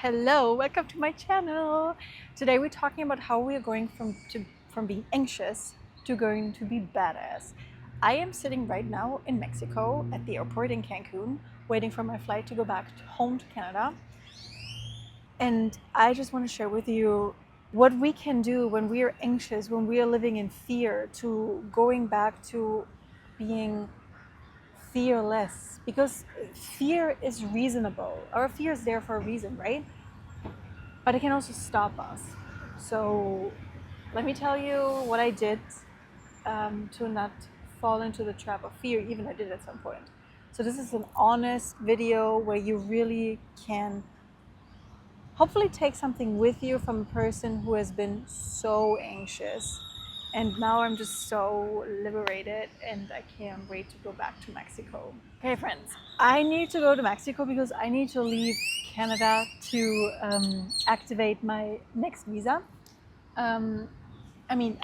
Hello, welcome to my channel. Today we're talking about how we are going from being anxious to going to be badass. I am sitting right now in Mexico at the airport in Cancun, waiting for my flight to go back home to Canada. And I just want to share with you what we can do when we are anxious, when we are living in fear, to going back to being fearless, because fear is reasonable. Our fear is there for a reason, right? But it can also stop us. So let me tell you what I did to not fall into the trap of fear, even I did at some point. So this is an honest video where you really can hopefully take something with you from a person who has been so anxious. And now I'm just so liberated and I can't wait to go back to Mexico. Okay, friends, I need to go to Mexico because I need to leave Canada to activate my next visa. I mean,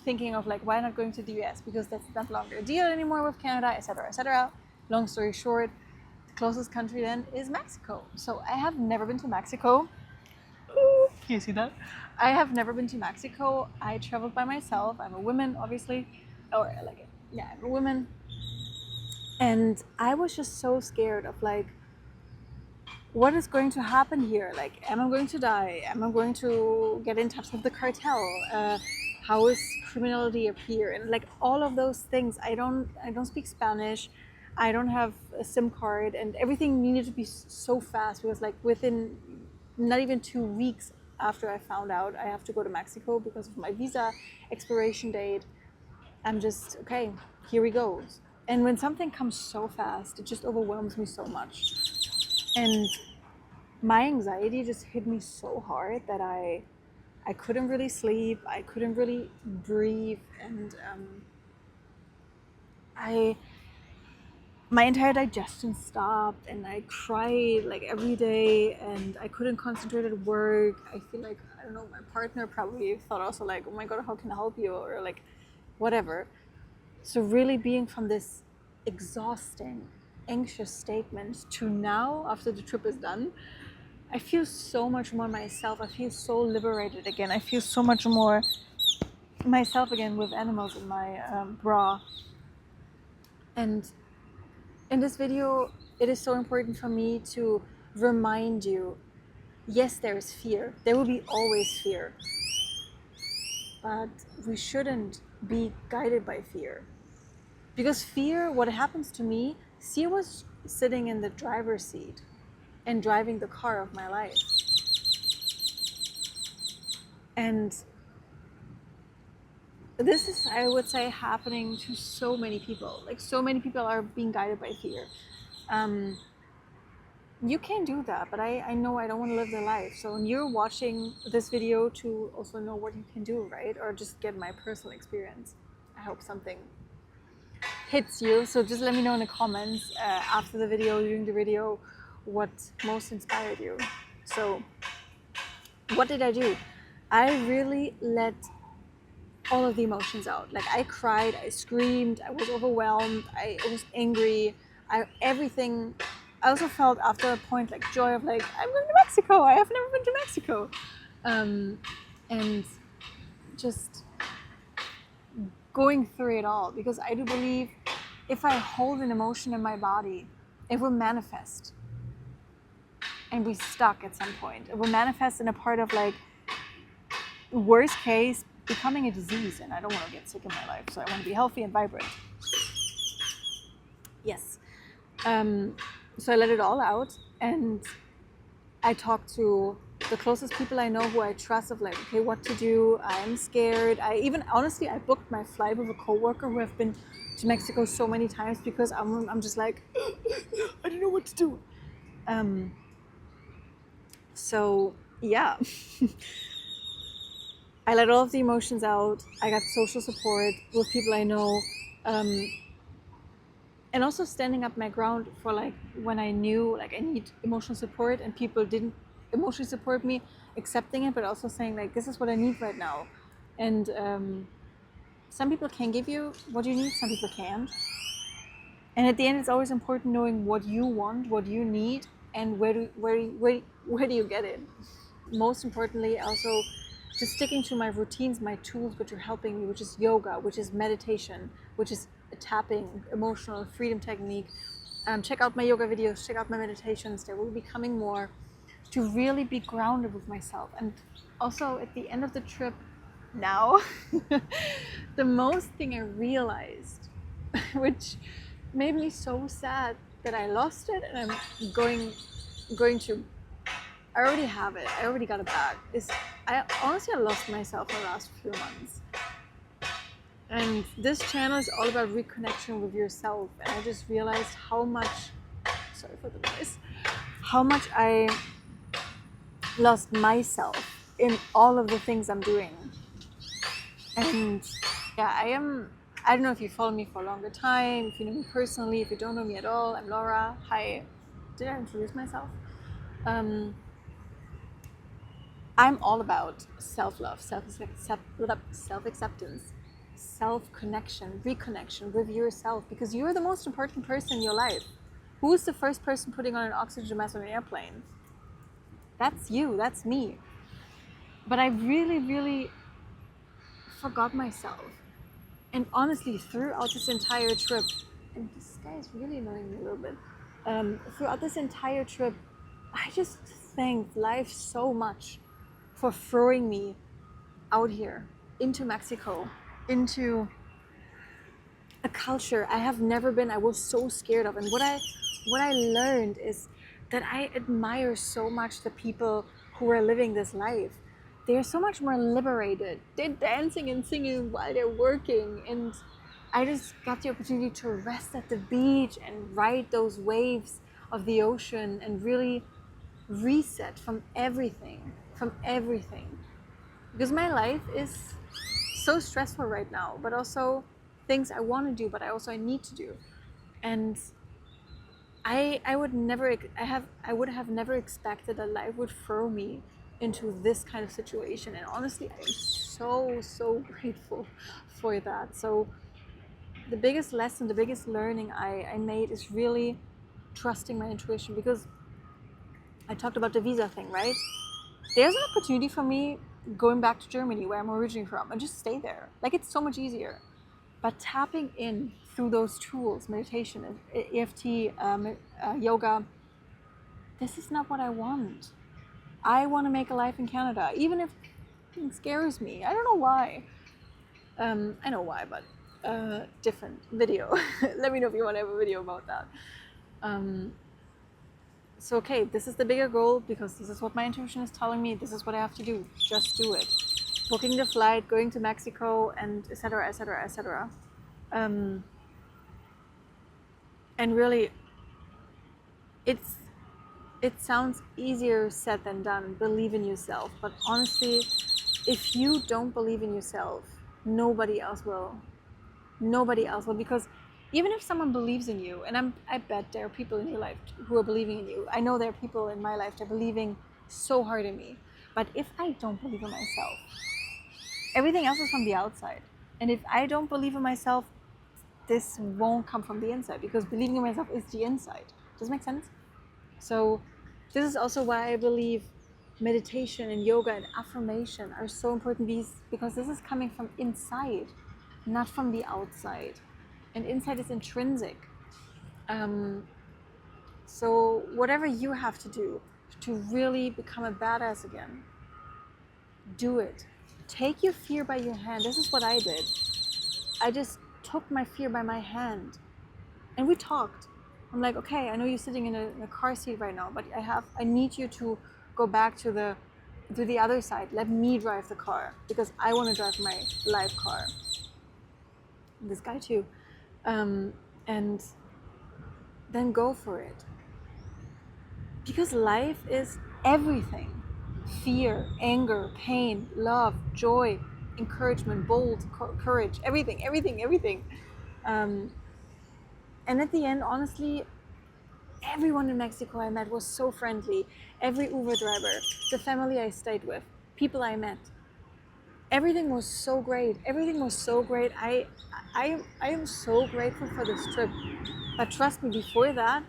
thinking of like, why not going to the US? Because that's not longer a deal anymore with Canada, etc., etc. Long story short, the closest country then is Mexico. So I have never been to Mexico. Can you see that? I have never been to Mexico. I traveled by myself. I'm a woman, obviously. Or like, yeah, I'm a woman. And I was just so scared of like, what is going to happen here? Like, am I going to die? Am I going to get in touch with the cartel? How is criminality up here? And like all of those things. I don't speak Spanish. I don't have a SIM card, and everything needed to be so fast because like within not even 2 weeks after I found out I have to go to Mexico because of my visa expiration date, I'm just, okay, here we go. And when something comes so fast, it just overwhelms me so much. And my anxiety just hit me so hard that I couldn't really sleep. I couldn't really breathe. And my entire digestion stopped and I cried like every day and I couldn't concentrate at work. I feel like, I don't know, my partner probably thought also like, oh my God, how can I help you? Or like, whatever. So really being from this exhausting, anxious statement to now, after the trip is done, I feel so much more myself. I feel so liberated again. I feel so much more myself again with animals in my bra. And in this video, it is so important for me to remind you, yes, there is fear. There will be always fear. But we shouldn't be guided by fear. Because fear, what happens to me, Sia was sitting in the driver's seat and driving the car of my life. And this is, I would say, happening to so many people. Like, so many people are being guided by fear. You can do that, but I know I don't want to live their life. So when you're watching this video to also know what you can do, right? Or just get my personal experience. I hope something hits you. So just let me know in the comments after the video, during the video, what most inspired you. So what did I do? I really let all of the emotions out. Like I cried, I screamed, I was overwhelmed, I was angry, everything. I also felt after a point like joy of like, I'm going to Mexico. I have never been to Mexico. And just going through it all, because I do believe if I hold an emotion in my body, it will manifest and be stuck at some point. It will manifest in a part of like, worst case, becoming a disease, and I don't want to get sick in my life, so I want to be healthy and vibrant. Yes. So I let it all out, and I talked to the closest people I know who I trust of like, okay, what to do. I'm scared. Honestly, I booked my flight with a coworker who have been to Mexico so many times because I'm just like, I don't know what to do. So yeah. I let all of the emotions out. I got social support with people I know. And also standing up my ground for like when I knew like I need emotional support and people didn't emotionally support me, accepting it, but also saying like, this is what I need right now. And some people can give you what you need, some people can't. And at the end, it's always important knowing what you want, what you need, and where where do you get it? Most importantly, also just sticking to my routines, my tools, which are helping me, which is yoga, which is meditation, which is tapping, emotional freedom technique. Check out my yoga videos, check out my meditations. There will be coming more, to really be grounded with myself. And also at the end of the trip now, the most thing I realized, which made me so sad that I lost it, and I'm going to, I already have it, I already got it back, is I honestly lost myself in the last few months. And this channel is all about reconnection with yourself. And I just realized how much, sorry for the noise, how much I lost myself in all of the things I'm doing. And yeah, I don't know if you follow me for a longer time, if you know me personally, if you don't know me at all, I'm Laura. Hi. Did I introduce myself? I'm all about self-love, self-acceptance, self-connection, reconnection with yourself, because you're the most important person in your life. Who's the first person putting on an oxygen mask on an airplane? That's you, that's me. But I really, really forgot myself. And honestly, throughout this entire trip, and this guy is really annoying me a little bit, throughout this entire trip, I just thanked life so much for throwing me out here into Mexico, into a culture I have never been. I was so scared of. And what I learned is that I admire so much the people who are living this life. They're so much more liberated. They're dancing and singing while they're working. And I just got the opportunity to rest at the beach and ride those waves of the ocean and really reset from everything. Because my life is so stressful right now, but also things I want to do, but I need to do. And I would have never expected that life would throw me into this kind of situation. And honestly, I'm so grateful for that. So the biggest lesson, the biggest learning I made is really trusting my intuition, because I talked about the visa thing, right? There's an opportunity for me going back to Germany, where I'm originally from, and just stay there. Like, it's so much easier. But tapping in through those tools, meditation, EFT, yoga, this is not what I want. I want to make a life in Canada, even if it scares me. I don't know why. I know why, but different video. Let me know if you want to have a video about that. So, okay, this is the bigger goal, because this is what my intuition is telling me. This is what I have to do. Just do it. Booking the flight, going to Mexico, and etc., etc., etc. And really, it sounds easier said than done. Believe in yourself. But honestly, if you don't believe in yourself, nobody else will. Nobody else will, because even if someone believes in you, and I bet there are people in your life who are believing in you. I know there are people in my life that are believing so hard in me. But if I don't believe in myself, everything else is from the outside. And if I don't believe in myself, this won't come from the inside, because believing in myself is the inside. Does it make sense? So this is also why I believe meditation and yoga and affirmation are so important, because this is coming from inside, not from the outside. And inside is intrinsic. So whatever you have to do to really become a badass again, do it. Take your fear by your hand. This is what I did. I just took my fear by my hand, and we talked. I'm like, okay, I know you're sitting in a car seat right now, but I need you to go back to the other side. Let me drive the car, because I want to drive my life car. This guy too. And then go for it. Because life is everything. Fear, anger, pain, love, joy, encouragement, bold, courage, everything. And at the end, honestly, everyone in Mexico I met was so friendly. Every Uber driver, the family I stayed with, people I met. Everything was so great. I am so grateful for this trip. But trust me, before that,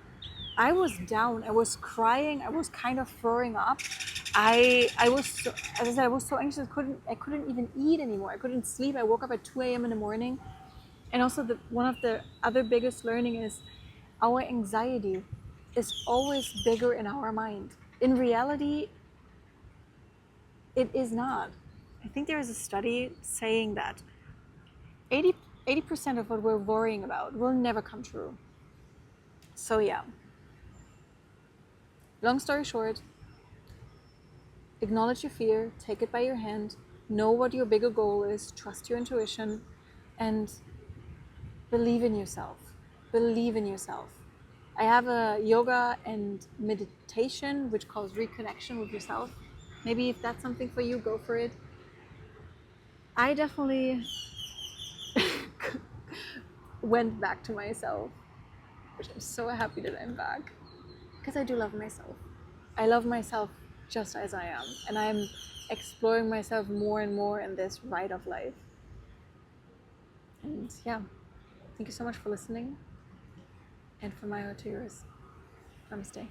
I was down. I was crying. I was kind of throwing up. I was so, as I said, I was so anxious. I couldn't even eat anymore. I couldn't sleep. I woke up at 2 a.m. in the morning. And also, one of the other biggest learning is our anxiety is always bigger in our mind. In reality, it is not. I think there is a study saying that 80% of what we're worrying about will never come true. So yeah, long story short, acknowledge your fear, take it by your hand, know what your bigger goal is, trust your intuition, and believe in yourself. Believe in yourself. I have a yoga and meditation which calls reconnection with yourself. Maybe if that's something for you, go for it. I definitely went back to myself, which I'm so happy that I'm back, because I do love myself. I love myself just as I am, and I'm exploring myself more and more in this ride of life. And yeah, thank you so much for listening, and from my heart to yours, namaste.